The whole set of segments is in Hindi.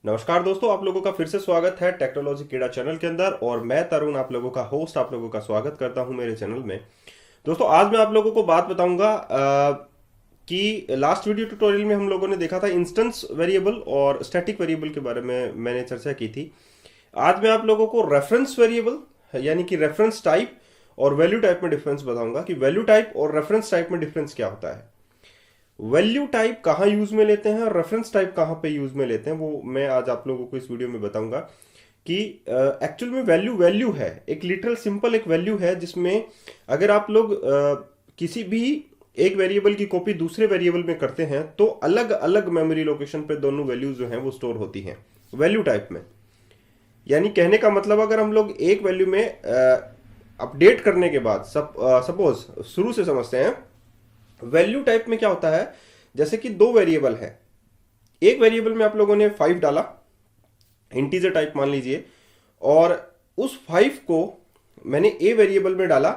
नमस्कार दोस्तों, आप लोगों का फिर से स्वागत है टेक्नोलॉजी कीड़ा चैनल के अंदर। और मैं तरुण आप लोगों का होस्ट आप लोगों का स्वागत करता हूं मेरे चैनल में। दोस्तों, आज मैं आप लोगों को बात बताऊंगा कि लास्ट वीडियो ट्यूटोरियल में हम लोगों ने देखा था इंस्टेंस वेरिएबल और स्टैटिक वेरिएबल के बारे में मैंने चर्चा की थी। आज मैं आप लोगों को रेफरेंस वेरिएबल यानी कि रेफरेंस टाइप और वैल्यू टाइप में डिफरेंस बताऊंगा कि वैल्यू टाइप और रेफरेंस टाइप में डिफरेंस क्या होता है, वैल्यू टाइप कहाँ यूज में लेते हैं और रेफरेंस टाइप कहाँ पे यूज में लेते हैं, वो मैं आज आप लोगों को इस वीडियो में बताऊंगा कि एक्चुअल में वैल्यू वैल्यू है, एक लिटरल सिंपल एक वैल्यू है जिसमें अगर आप लोग किसी भी एक वेरिएबल की कॉपी दूसरे वेरिएबल में करते हैं तो अलग अलग मेमोरी लोकेशन पे दोनों वैल्यूज जो हैं वो स्टोर होती हैं वैल्यू टाइप में। यानी कहने का मतलब अगर हम लोग एक वैल्यू में अपडेट करने के बाद सपोज शुरू से समझते हैं, वैल्यू टाइप में क्या होता है, जैसे कि दो वेरिएबल है, एक वेरिएबल में आप लोगों ने 5 डाला, इंटीजर टाइप मान लीजिए, और उस 5 को मैंने ए वेरिएबल में डाला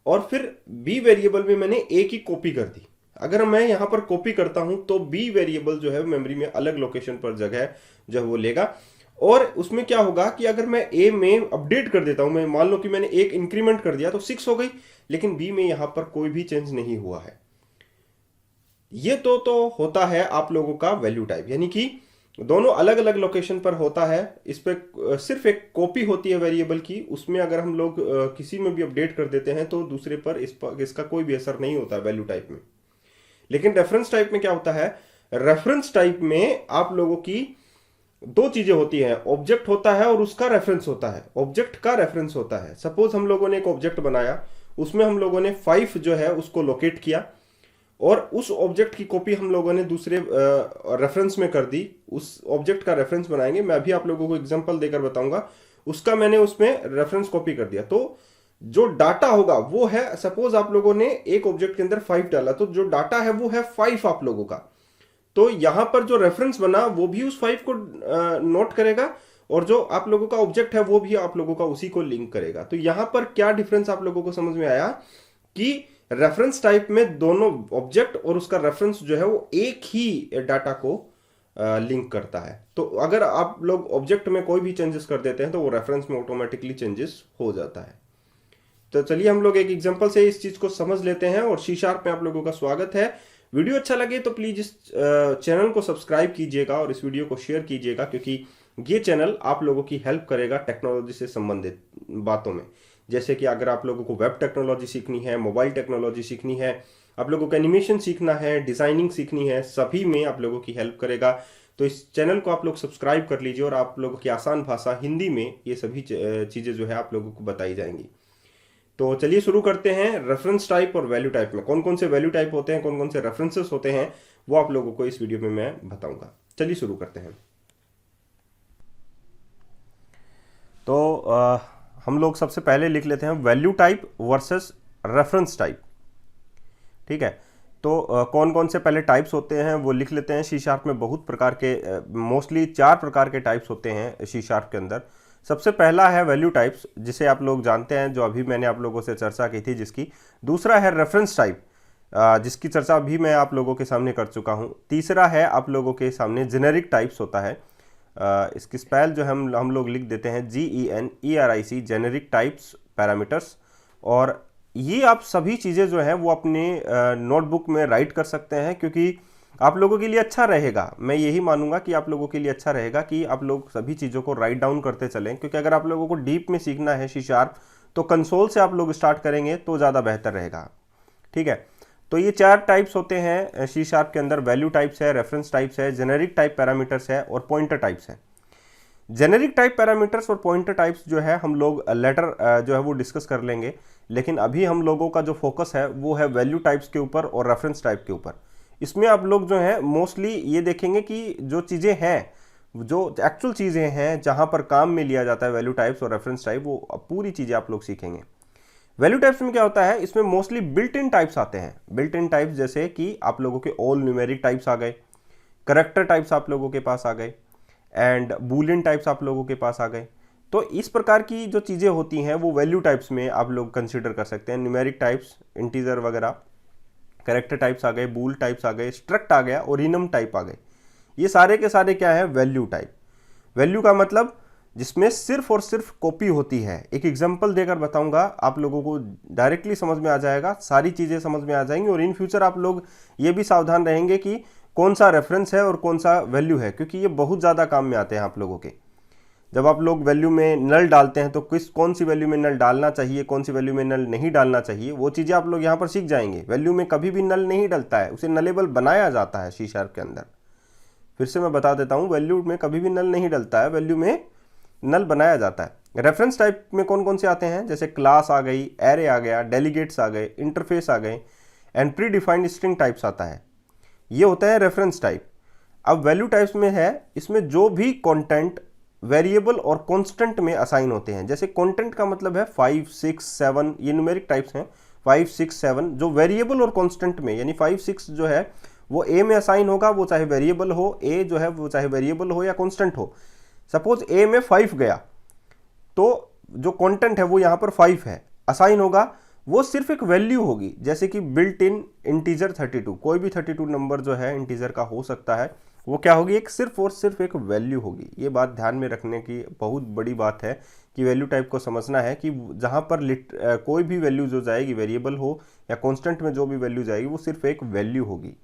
और फिर बी वेरिएबल में मैंने ए की कॉपी कर दी। अगर मैं यहां पर कॉपी करता हूं तो बी वेरिएबल जो है मेमोरी में अलग लोकेशन पर जगह जो है वो लेगा। और उसमें क्या होगा कि अगर मैं ए में अपडेट कर देता हूं, मैं मान लो कि मैंने एक इंक्रीमेंट कर दिया तो 6 हो गई, लेकिन बी में यहां पर कोई भी चेंज नहीं हुआ है। ये तो होता है आप लोगों का वैल्यू टाइप, यानी कि दोनों अलग अलग लोकेशन पर होता है। इस पे सिर्फ एक कॉपी होती है वेरिएबल की, उसमें अगर हम लोग किसी में भी अपडेट कर देते हैं तो दूसरे पर इसका कोई भी असर नहीं होता वैल्यू टाइप में। लेकिन रेफरेंस टाइप में क्या होता है, रेफरेंस टाइप में आप लोगों की दो चीजें होती हैं, ऑब्जेक्ट होता है और उसका रेफरेंस होता है। ऑब्जेक्ट का रेफरेंस होता है, सपोज हम लोगों ने एक ऑब्जेक्ट बनाया, उसमें हम लोगों ने 5 जो है उसको लोकेट किया और उस ऑब्जेक्ट की कॉपी हम लोगों ने दूसरे रेफरेंस में कर दी। उस ऑब्जेक्ट का रेफरेंस बनाएंगे, मैं अभी आप लोगों को एग्जांपल देकर बताऊंगा। उसका मैंने उसमें रेफरेंस कॉपी कर दिया, तो जो डाटा होगा वो है, सपोज आप लोगों ने एक ऑब्जेक्ट के अंदर 5 डाला तो जो डाटा है वो है 5 आप लोगों का। तो यहां पर जो रेफरेंस बना वो भी उस 5 को नोट करेगा और जो आप लोगों का ऑब्जेक्ट है वो भी आप लोगों का उसी को लिंक करेगा। तो यहां पर क्या डिफरेंस आप लोगों को समझ में आया कि रेफरेंस टाइप में दोनों ऑब्जेक्ट और उसका रेफरेंस जो है वो एक ही डाटा को लिंक करता है। तो अगर आप लोग ऑब्जेक्ट में कोई भी चेंजेस कर देते हैं तो वो रेफरेंस में ऑटोमेटिकली चेंजेस हो जाता है। तो चलिए हम लोग एक एग्जांपल से इस चीज को समझ लेते हैं। और सी शार्प में आप लोगों का स्वागत है। वीडियो अच्छा लगे तो प्लीज इस चैनल को सब्सक्राइब कीजिएगा और इस वीडियो को शेयर कीजिएगा, क्योंकि ये चैनल आप लोगों की हेल्प करेगा टेक्नोलॉजी से संबंधित बातों में। जैसे कि अगर आप लोगों को वेब टेक्नोलॉजी सीखनी है, मोबाइल टेक्नोलॉजी सीखनी है, आप लोगों को एनिमेशन सीखना है, डिजाइनिंग सीखनी है, सभी में आप लोगों की हेल्प करेगा। तो इस चैनल को आप लोग सब्सक्राइब कर लीजिए और आप लोगों की आसान भाषा हिंदी में ये सभी चीजें जो है आप लोगों को बताई जाएंगी। तो चलिए शुरू करते हैं। रेफरेंस टाइप और वैल्यू टाइप में कौन कौन से वैल्यू टाइप होते हैं, कौन कौन से रेफरेंसेस होते हैं, वो आप लोगों को इस वीडियो में मैं बताऊंगा। चलिए शुरू करते हैं। तो हम लोग सबसे पहले लिख लेते हैं value type versus reference type. ठीक है, तो कौन कौन से पहले टाइप्स होते हैं वो लिख लेते हैं। सी शार्प में बहुत प्रकार के, मोस्टली 4 प्रकार के टाइप्स होते हैं सी शार्प के अंदर। सबसे पहला है वैल्यू टाइप्स, जिसे आप लोग जानते हैं, जो अभी मैंने आप लोगों से चर्चा की थी जिसकी। दूसरा है रेफरेंस टाइप, जिसकी चर्चा भी मैं आप लोगों के सामने कर चुका हूं। तीसरा है आप लोगों के सामने जेनेरिक टाइप्स होता है। इसकी स्पेल जो हम लोग लिख देते हैं GENERIC, जेनेरिक टाइप्स पैरामीटर्स। और ये आप सभी चीज़ें जो हैं वो अपने नोटबुक में राइट कर सकते हैं, क्योंकि आप लोगों के लिए अच्छा रहेगा। मैं यही मानूंगा कि आप लोगों के लिए अच्छा रहेगा कि आप लोग सभी चीज़ों को राइट डाउन करते चलें, क्योंकि अगर आप लोगों को डीप में सीखना है सी शार्प तो कंसोल से आप लोग स्टार्ट करेंगे तो ज़्यादा बेहतर रहेगा। ठीक है, तो ये 4 टाइप्स होते हैं सी शार्प के अंदर। वैल्यू टाइप्स है, रेफरेंस टाइप्स है, जेनेरिक टाइप पैरामीटर्स है और पॉइंटर टाइप्स है। जेनेरिक टाइप पैरामीटर्स और पॉइंटर टाइप्स जो है हम लोग लेटर जो है वो डिस्कस कर लेंगे, लेकिन अभी हम लोगों का जो फोकस है वो है वैल्यू टाइप्स के ऊपर और रेफरेंस टाइप के ऊपर। इसमें आप लोग जो है मोस्टली ये देखेंगे कि जो चीज़ें हैं, जो एक्चुअल चीज़ें हैं जहाँ पर काम में लिया जाता है वैल्यू टाइप्स और रेफरेंस टाइप, वो पूरी चीज़ें आप लोग सीखेंगे। वैल्यू टाइप्स में क्या होता है, इसमें मोस्टली बिल्ट इन टाइप्स आते हैं। बिल्ट इन टाइप्स जैसे कि आप लोगों के ऑल न्यूमेरिक टाइप्स आ गए, करेक्टर टाइप्स आप लोगों के पास आ गए, एंड बूलियन टाइप्स आप लोगों के पास आ गए। तो इस प्रकार की जो चीज़ें होती हैं वो वैल्यू टाइप्स में आप लोग कंसिडर कर सकते हैं। न्यूमेरिक टाइप्स, इंटीजर वगैरह, करेक्टर टाइप्स आ गए, बूल टाइप्स आ गए, स्ट्रक्ट आ गया और इनम टाइप आ गए। ये सारे के सारे क्या है, वैल्यू टाइप। वैल्यू का मतलब जिसमें सिर्फ और सिर्फ कॉपी होती है। एक एग्जांपल देकर बताऊंगा, आप लोगों को डायरेक्टली समझ में आ जाएगा, सारी चीज़ें समझ में आ जाएंगी। और इन फ्यूचर आप लोग ये भी सावधान रहेंगे कि कौन सा रेफरेंस है और कौन सा वैल्यू है, क्योंकि ये बहुत ज़्यादा काम में आते हैं आप लोगों के। जब आप लोग वैल्यू में नल डालते हैं तो कौन सी वैल्यू में नल डालना चाहिए, कौन सी वैल्यू में नल नहीं डालना चाहिए, वो चीज़ें आप लोग यहाँ पर सीख जाएंगे। वैल्यू में कभी भी नल नहीं डलता है, उसे नलेबल बनाया जाता है सी शार्प के अंदर। फिर से मैं बता देता हूँ, वैल्यू में कभी भी नल नहीं डलता है, वैल्यू में नल बनाया जाता है। रेफरेंस टाइप में कौन कौन से आते हैं, जैसे क्लास आ गई, एरे आ गया, डेलीगेट्स आ गए, इंटरफेस आ गए, and pre defined string types आता है। ये होता है रेफरेंस टाइप। अब वैल्यू टाइप्स में है, इसमें जो भी कंटेंट वेरिएबल और कांस्टेंट में असाइन होते हैं। जैसे कंटेंट का मतलब है 5, 6, 7, ये न्यूमेरिक टाइप्स हैं 5, 6, 7। जो वेरिएबल और कांस्टेंट में, यानी 5, 6 जो है वो ए में असाइन होगा, वो चाहे वेरिएबल हो, ए जो है वो चाहे वेरिएबल हो या कांस्टेंट हो। सपोज ए में 5 गया तो जो कंटेंट है वो यहाँ पर 5 है, असाइन होगा, वो सिर्फ एक वैल्यू होगी। जैसे कि बिल्ट इन इंटीजर 32, कोई भी 32 नंबर जो है इंटीजर का हो सकता है, वो क्या होगी, एक सिर्फ और सिर्फ एक वैल्यू होगी। ये बात ध्यान में रखने की बहुत बड़ी बात है कि वैल्यू टाइप को समझना है कि जहाँ पर कोई भी वैल्यू जो जाएगी, वेरिएबल हो या कांस्टेंट में जो भी वैल्यू जाएगी, वो सिर्फ एक वैल्यू होगी।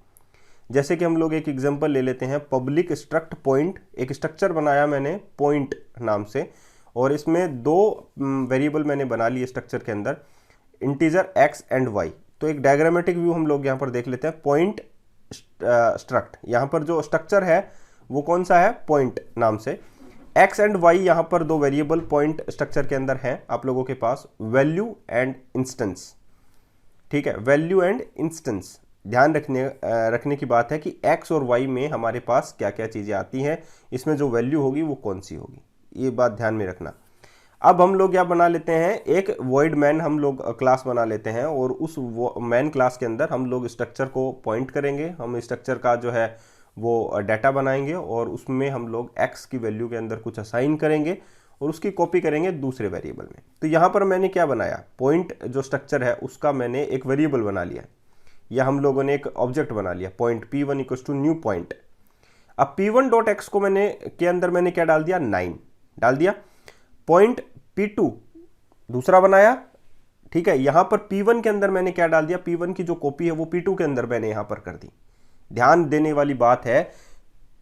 जैसे कि हम लोग एक एग्जांपल ले लेते हैं, पब्लिक स्ट्रक्ट पॉइंट। एक स्ट्रक्चर बनाया मैंने पॉइंट नाम से, और इसमें 2 वेरिएबल मैंने बना लिए स्ट्रक्चर के अंदर, इंटीजर x एंड y। तो एक डायग्रामेटिक व्यू हम लोग यहाँ पर देख लेते हैं। पॉइंट स्ट्रक्ट, यहाँ पर जो स्ट्रक्चर है वो कौन सा है, पॉइंट नाम से। x एंड y यहाँ पर 2 वेरिएबल पॉइंट स्ट्रक्चर के अंदर हैं आप लोगों के पास, वैल्यू एंड इंस्टेंस। ठीक है, वैल्यू एंड इंस्टेंस। ध्यान रखने की बात है कि x और y में हमारे पास क्या क्या चीज़ें आती हैं, इसमें जो वैल्यू होगी वो कौन सी होगी, ये बात ध्यान में रखना। अब हम लोग क्या बना लेते हैं, एक वॉइड मैन हम लोग क्लास बना लेते हैं, और उस मैन क्लास के अंदर हम लोग स्ट्रक्चर को पॉइंट करेंगे। हम स्ट्रक्चर का जो है वो डाटा बनाएंगे, और उसमें हम लोग x की वैल्यू के अंदर कुछ असाइन करेंगे और उसकी कॉपी करेंगे दूसरे वेरिएबल में। तो यहाँ पर मैंने क्या बनाया, पॉइंट जो स्ट्रक्चर है उसका मैंने एक वेरिएबल बना लिया, या हम लोगों ने एक ऑब्जेक्ट बना लिया, पॉइंट p1 = न्यू पॉइंट। अब p1.x को के अंदर मैंने क्या डाल दिया, 9 डाल दिया। पॉइंट p2 दूसरा बनाया, ठीक है। यहां पर p1 के अंदर मैंने क्या डाल दिया, p1 की जो कॉपी है वो p2 के अंदर मैंने यहां पर कर दी। ध्यान देने वाली बात है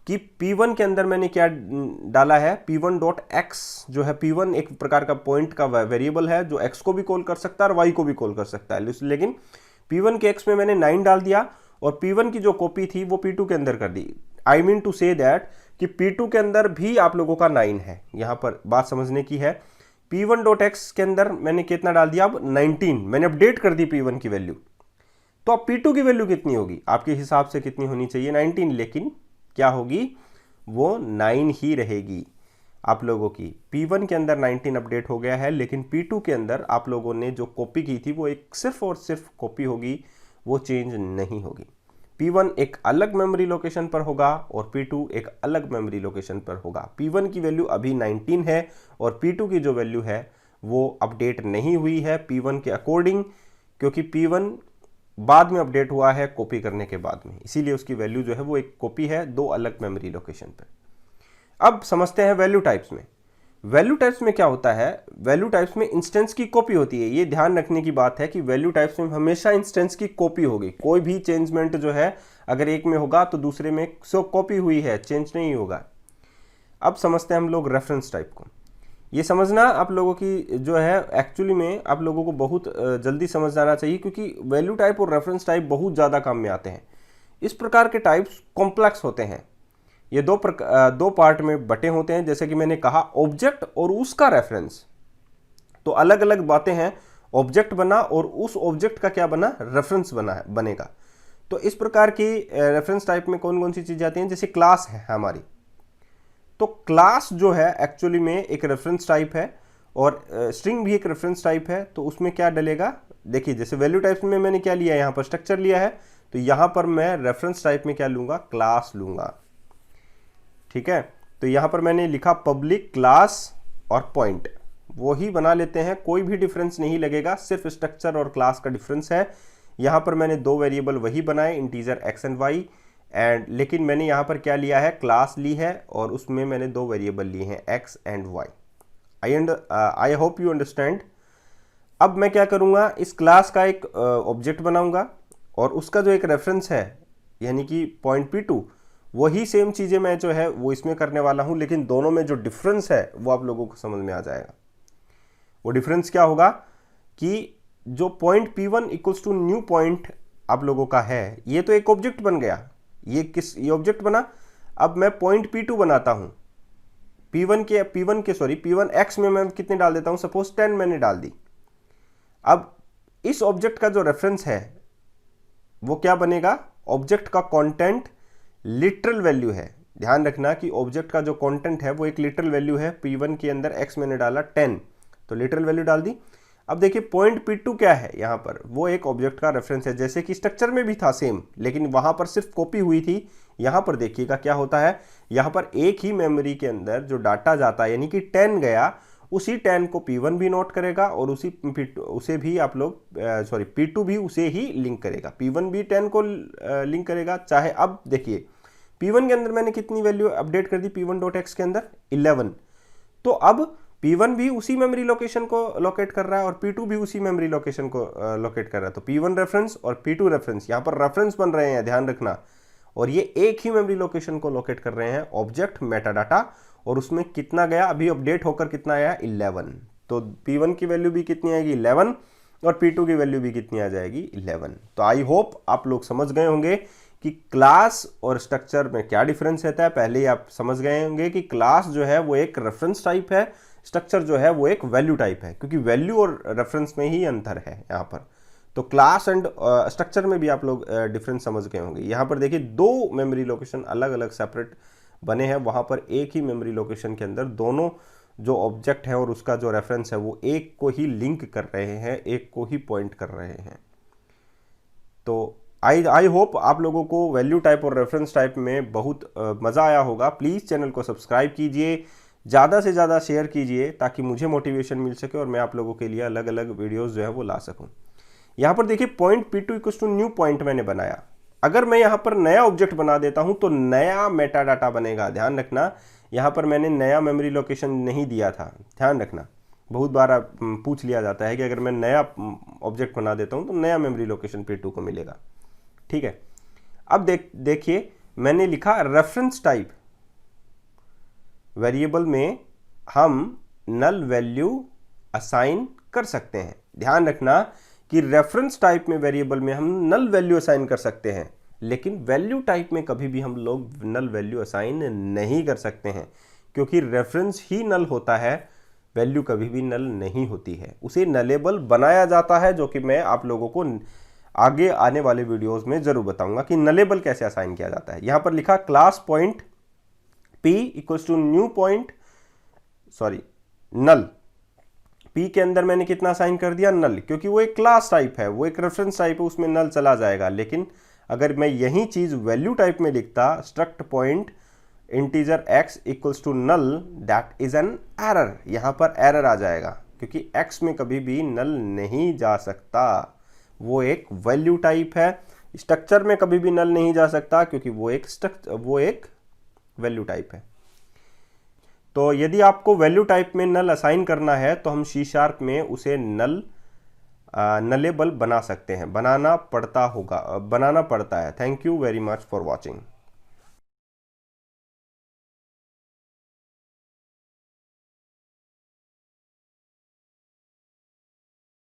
कि p1 के अंदर मैंने क्या डाला है, p1.x जो है, p1 एक प्रकार का पॉइंट का वेरिएबल है जो x को भी कॉल कर सकता है और y को भी कॉल कर सकता है, लेकिन p1 के x में मैंने 9 डाल दिया, और p1 की जो कॉपी थी वो p2 के अंदर कर दी। I mean to say that कि p2 के अंदर भी आप लोगों का 9 है। यहां पर बात समझने की है, p1.x के अंदर मैंने कितना डाल दिया, अब 19 मैंने अपडेट कर दी p1 की वैल्यू। तो अब p2 की वैल्यू कितनी होगी, आपके हिसाब से कितनी होनी चाहिए, 19, लेकिन क्या होगी, वो 9 ही रहेगी आप लोगों की। p1 के अंदर 19 अपडेट हो गया है, लेकिन p2 के अंदर आप लोगों ने जो कॉपी की थी वो एक सिर्फ और सिर्फ कॉपी होगी, वो चेंज नहीं होगी। p1 एक अलग मेमोरी लोकेशन पर होगा और p2 एक अलग मेमोरी लोकेशन पर होगा। p1 की वैल्यू अभी 19 है और p2 की जो वैल्यू है वो अपडेट नहीं हुई है p1 के अकॉर्डिंग, क्योंकि p1 बाद में अपडेट हुआ है कॉपी करने के बाद में, इसीलिए उसकी वैल्यू जो है वो एक कॉपी है 2 अलग मेमोरी लोकेशन पर। अब समझते हैं वैल्यू टाइप्स में। वैल्यू टाइप्स में क्या होता है, वैल्यू टाइप्स में इंस्टेंस की कॉपी होती है। ये ध्यान रखने की बात है कि वैल्यू टाइप्स में हमेशा इंस्टेंस की कॉपी होगी। कोई भी चेंजमेंट जो है अगर एक में होगा तो दूसरे में सो कॉपी हुई है, चेंज नहीं होगा। अब समझते हैं हम लोग रेफरेंस टाइप को। ये समझना आप लोगों की जो है एक्चुअली में आप लोगों को बहुत जल्दी समझ जाना चाहिए, क्योंकि वैल्यू टाइप और रेफरेंस टाइप बहुत ज़्यादा काम में आते हैं। इस प्रकार के टाइप्स कॉम्प्लेक्स होते हैं, ये दो पार्ट में बटे होते हैं। जैसे कि मैंने कहा ऑब्जेक्ट और उसका रेफरेंस, तो अलग अलग बातें हैं। ऑब्जेक्ट बना और उस ऑब्जेक्ट का क्या बना, रेफरेंस बनेगा। तो इस प्रकार की रेफरेंस टाइप में कौन कौन सी चीजें आती हैं, जैसे क्लास है हमारी, तो क्लास जो है एक्चुअली में एक रेफरेंस टाइप है, और स्ट्रिंग भी एक रेफरेंस टाइप है। तो उसमें क्या डलेगा, देखिए जैसे वैल्यू टाइप्स में मैंने क्या लिया, यहाँ पर स्ट्रक्चर लिया है, तो यहाँ पर मैं रेफरेंस टाइप में क्या लूंगा, क्लास लूंगा। ठीक है, तो यहां पर मैंने लिखा पब्लिक, क्लास और पॉइंट, वो ही बना लेते हैं, कोई भी डिफरेंस नहीं लगेगा, सिर्फ स्ट्रक्चर और क्लास का डिफरेंस है। यहां पर मैंने 2 वेरिएबल वही बनाए, integer x and y, and लेकिन मैंने यहाँ पर क्या लिया है, क्लास ली है और उसमें मैंने दो वेरिएबल लिए हैं x and y। I hope you understand. अब मैं क्या करूँगा, इस क्लास का एक ऑब्जेक्ट बनाऊंगा और उसका जो एक रेफरेंस है यानी कि पॉइंट P2, वही सेम चीज़ें मैं जो है वो इसमें करने वाला हूँ, लेकिन दोनों में जो डिफरेंस है वो आप लोगों को समझ में आ जाएगा। वो डिफरेंस क्या होगा कि जो point P1 equals to new point आप लोगों का है, ये तो एक ऑब्जेक्ट बन गया। ये ऑब्जेक्ट बना। अब मैं पॉइंट P2 बनाता हूँ। P1 x में मैं कितने डाल देता हूँ, सपोज 10 मैंने डाल दी। अब इस ऑब्जेक्ट का जो रेफरेंस है वो क्या बनेगा, ऑब्जेक्ट का कंटेंट लिटरल वैल्यू है। ध्यान रखना कि ऑब्जेक्ट का जो कंटेंट है वो एक लिटरल वैल्यू है। P1 के अंदर x मैंने डाला 10, तो लिटरल वैल्यू डाल दी। अब देखिए पॉइंट P2 क्या है, यहाँ पर वो एक ऑब्जेक्ट का रेफरेंस है, जैसे कि स्ट्रक्चर में भी था सेम, लेकिन वहां पर सिर्फ कॉपी हुई थी। यहाँ पर देखिएगा क्या होता है, यहाँ पर एक ही मेमोरी के अंदर जो डाटा जाता है यानी कि 10 गया, उसी 10 को P1 भी नोट करेगा और उसे भी आप लोग P2 भी उसे ही लिंक करेगा, P1 भी 10 को लिंक करेगा। चाहे अब देखिए P1 के अंदर मैंने कितनी वैल्यू अपडेट कर दी, P1.x के अंदर 11, तो अब P1 भी उसी मेमोरी लोकेशन को लोकेट कर रहा है और P2 भी उसी मेमोरी लोकेशन को लोकेट कर रहा है। तो P1 रेफरेंस और P2 रेफरेंस यहाँ पर रेफरेंस बन रहे हैं, ध्यान रखना, और ये एक ही मेमोरी लोकेशन को लोकेट कर रहे हैं, ऑब्जेक्ट मेटाडाटा। और उसमें कितना गया, अभी अपडेट होकर कितना आया, 11। तो P1 की वैल्यू भी कितनी आएगी, 11, और P2 की वैल्यू भी कितनी आ जाएगी, 11। तो आई होप आप लोग समझ गए होंगे कि क्लास और स्ट्रक्चर में क्या डिफरेंस रहता है। पहले ही आप समझ गए होंगे कि क्लास जो है वो एक रेफरेंस टाइप है, स्ट्रक्चर जो है वो एक वैल्यू टाइप है, क्योंकि वैल्यू और रेफरेंस में ही अंतर है यहाँ पर। तो क्लास एंड स्ट्रक्चर में भी आप लोग डिफरेंस समझ गए होंगे। यहाँ पर देखिए दो मेमोरी लोकेशन अलग अलग सेपरेट बने हैं, वहाँ पर एक ही मेमोरी लोकेशन के अंदर दोनों जो ऑब्जेक्ट है और उसका जो रेफरेंस है वो एक को ही लिंक कर रहे हैं, एक को ही पॉइंट कर रहे हैं। तो आई होप आप लोगों को वैल्यू टाइप और रेफरेंस टाइप में बहुत मज़ा आया होगा। प्लीज़ चैनल को सब्सक्राइब कीजिए, ज़्यादा से ज़्यादा शेयर कीजिए ताकि मुझे मोटिवेशन मिल सके और मैं आप लोगों के लिए अलग अलग वीडियोस जो है वो ला सकूं। यहाँ पर देखिए point P2 equals to new point मैंने बनाया। अगर मैं यहाँ पर नया ऑब्जेक्ट बना देता हूँ तो नया मेटा डाटा बनेगा। ध्यान रखना, यहाँ पर मैंने नया मेमोरी लोकेशन नहीं दिया था, ध्यान रखना। बहुत बार पूछ लिया जाता है कि अगर मैं नया ऑब्जेक्ट बना देता हूँ तो नया मेमोरी लोकेशन P2 को मिलेगा, ठीक है। अब देखिए मैंने लिखा रेफरेंस टाइप। वेरिएबल में हम नल वैल्यू असाइन कर सकते हैं। ध्यान रखना कि रेफरेंस टाइप में वेरिएबल में हम नल वैल्यू असाइन कर सकते हैं, लेकिन वैल्यू टाइप में कभी भी हम लोग नल वैल्यू असाइन नहीं कर सकते हैं, क्योंकि रेफरेंस ही नल होता है, वैल्यू कभी भी नल नहीं होती है। उसे नलेबल बनाया जाता है, जो कि मैं आप लोगों को आगे आने वाले वीडियोस में जरूर बताऊंगा कि नलेबल कैसे असाइन किया जाता है। यहां पर लिखा class point P equals to new point null. P के अंदर मैंने कितना असाइन कर दिया, नल, क्योंकि वो एक क्लास टाइप है, वो एक रेफरेंस टाइप है, उसमें नल चला जाएगा। लेकिन अगर मैं यही चीज वैल्यू टाइप में लिखता, struct point integer x equals to null, that is an error. यहां पर एरर आ जाएगा, क्योंकि x में कभी भी नल नहीं जा सकता, वो एक वैल्यू टाइप है। स्ट्रक्चर में कभी भी नल नहीं जा सकता, क्योंकि वो एक वैल्यू टाइप है। तो यदि आपको वैल्यू टाइप में नल असाइन करना है तो हम C# में उसे नलेबल बना सकते हैं, बनाना पड़ता है। Thank you very much for watching.